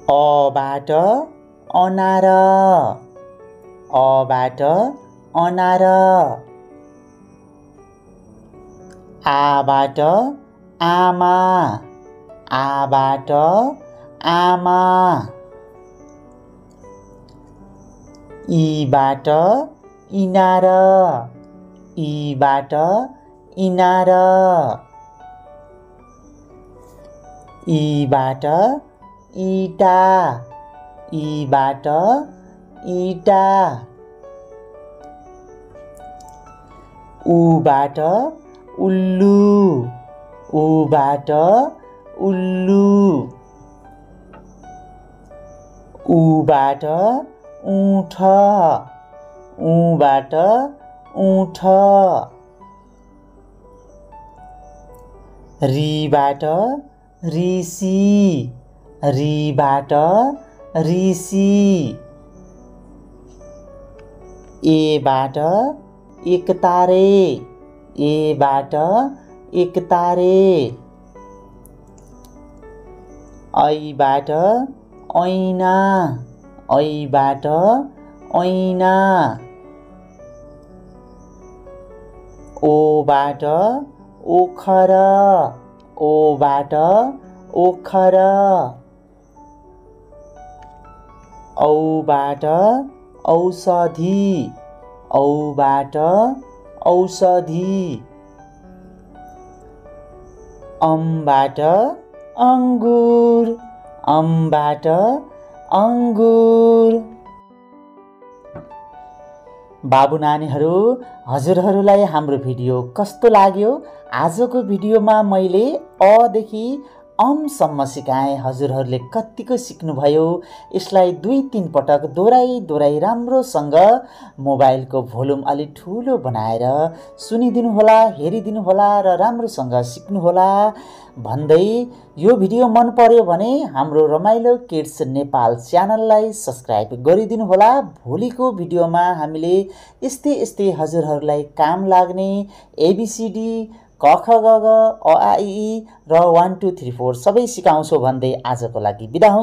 अबाट अनार, अबाट अनार। आबाट आमा, आबाट आमा। ईबाट इनार, ईबाट इनार। ईबाट इटा, ईबाट इटा। उबाट उल्लु, उबाट उल्लु। उबाट ऊँट, ऊबाट ऊँट। रीबाट ऋषि, रीबाट ऋषि। एबाट एकतारे, एबाट एकतारे। ऐबाट ऐना, ऐबाट ऐना। ओबाट ओखर, ओबाट ओखर। औबाट औषधि, औबाट औषधि। अमबाट अङ्गुर, अमबाट अङ्गुर। बाबु नानीहरू, हजुरहरूलाई हाम्रो भिडियो कस्तो लाग्यो? आजको भिडियोमा मैले अ देखि अमसम्म सिकाएँ। हजुरहरूले कत्तिको सिक्नुभयो? यसलाई 2-3 पटक दोहोऱ्याई राम्रोसँग मोबाइलको भोल्युम अलि ठुलो बनाएर सुनिदिनु होला, हेरिदिनु होला र राम्रोसँग सिक्नुहोला भन्दै यो भिडियो मन पर्यो भने हाम्रो रमाइलो किड्स नेपाल च्यानललाई सब्स्क्राइब गरिदिनु होला। भोलिको भिडियोमा हामीले यस्तै हजुरहरूलाई काम लाग्ने ABCD, क ख ग घ अ आ इ ई र 1 2 3 4 सबै सिकाउँछौँ भन्दै आजको लागि बिदा हुँ।